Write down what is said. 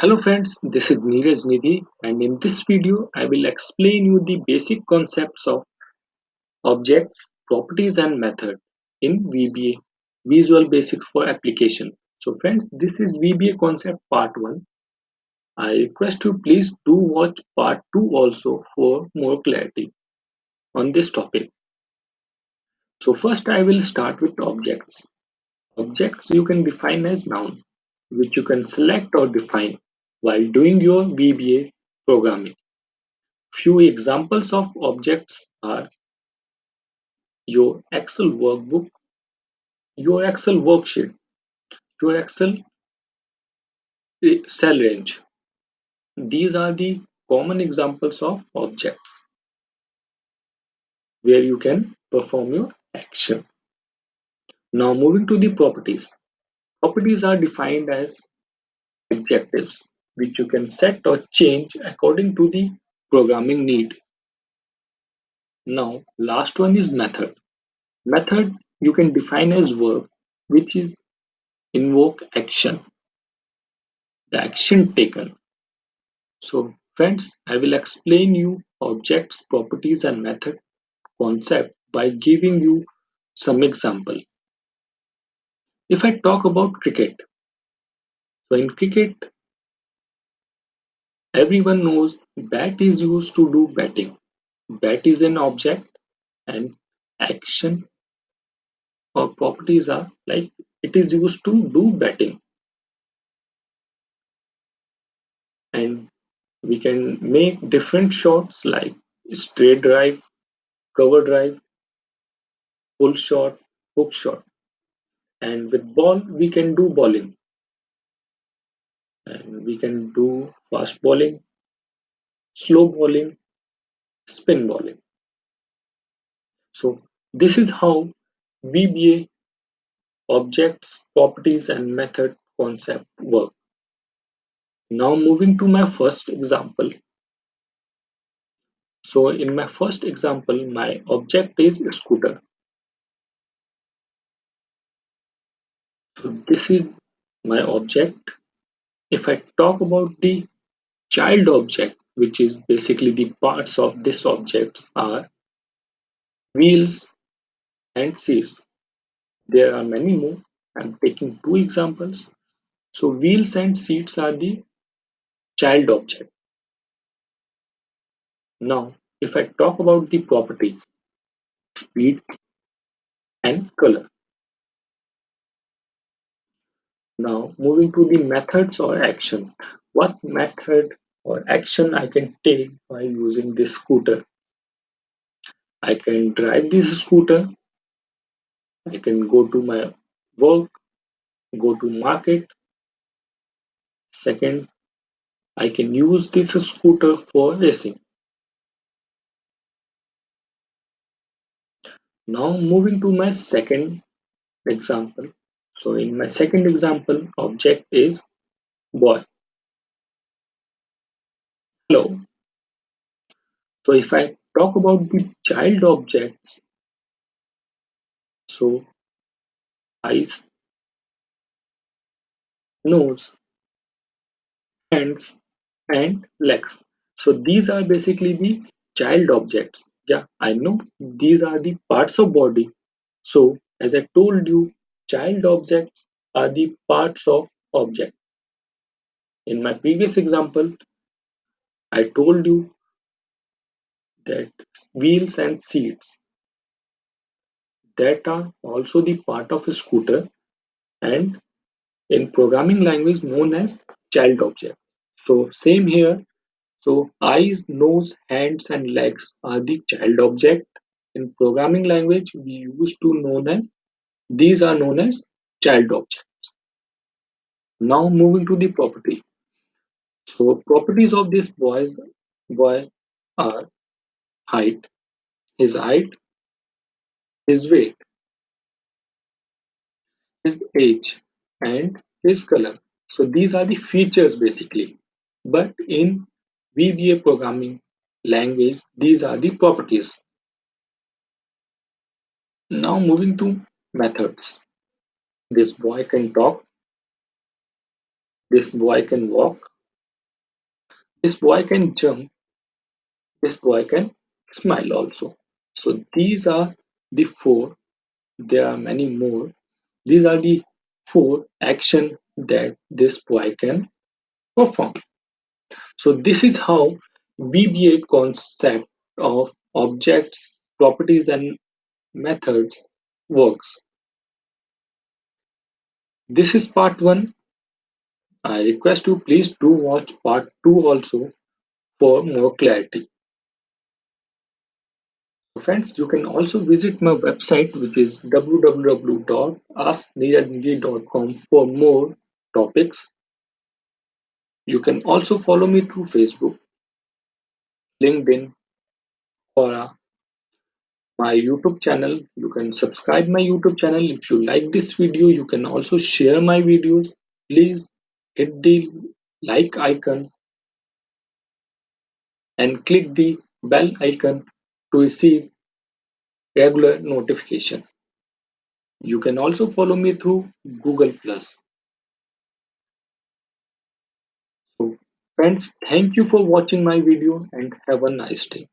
Hello friends, this is Neeraj Nidhi and in this video I will explain you the basic concepts of objects, properties and method in VBA Visual Basic for Application. So friends, this is VBA concept part 1. I request you please do watch part 2 also for more clarity on this topic. So first I will start with objects. Objects you can define as noun which you can select or define while doing your VBA programming. Few examples of objects are your Excel workbook, your Excel worksheet, your Excel cell range. These are the common examples of objects where you can perform your action. Now moving to the properties. Properties are defined as adjectives which you can set or change according to the programming need. Now last one is method. Method you can define as verb which is invoke action, the action taken. So friends, I will explain you objects, properties and method concept by giving you some example. If I talk about cricket, so in cricket, everyone knows bat is used to do batting. Bat is an object and action or properties are like it is used to do batting and we can make different shots like straight drive, cover drive, pull shot, hook shot. And with ball, we can do bowling and we can do fast bowling, slow bowling, spin bowling. So this is how VBA objects, properties and method concept work. Now moving to my first example. So in my first example, my object is a scooter. So this is my object. If I talk about the child object, which is basically the parts of this object are wheels and seats. There are many more. I'm taking two examples. So wheels and seats are the child object. Now, if I talk about the properties, speed and color. Now, moving to the methods or action. What method or action I can take by using this scooter? I can drive this scooter. I can go to my work, go to market. Second, I can use this scooter for racing. Now, moving to my second example. So in my second example, object is boy. Hello. So if I talk about the child objects, so eyes, nose, hands, and legs. So these are basically the child objects. Yeah, I know these are the parts of body. So as I told you, child objects are the parts of object. In my previous example, I told you that wheels and seats that are also the part of a scooter and in programming language known as child object. So same here. So eyes, nose, hands and legs are the child object. In programming language we used to known as these are known as child object. Now moving to the property. So properties of this boy are height, height, his weight, his age and his color. So these are the features basically. But in VBA programming language, these are the properties. Now moving to methods. This boy can talk, this boy can walk, This boy can jump, this boy can smile also. So these are the four, there are many more. These are the four action that this boy can perform. So this is how VBA concept of objects, properties and methods works. This is part 1. I request you please do watch part 2 also for more clarity. So friends, you can also visit my website which is www.askneerajnidhi.com for more topics. You can also follow me through Facebook, LinkedIn, or my YouTube channel. You can subscribe my YouTube channel. If you like this video, you can also share my videos. Please hit the like icon and click the bell icon to receive regular notification. You can also follow me through Google Plus. So friends, thank you for watching my video and have a nice day.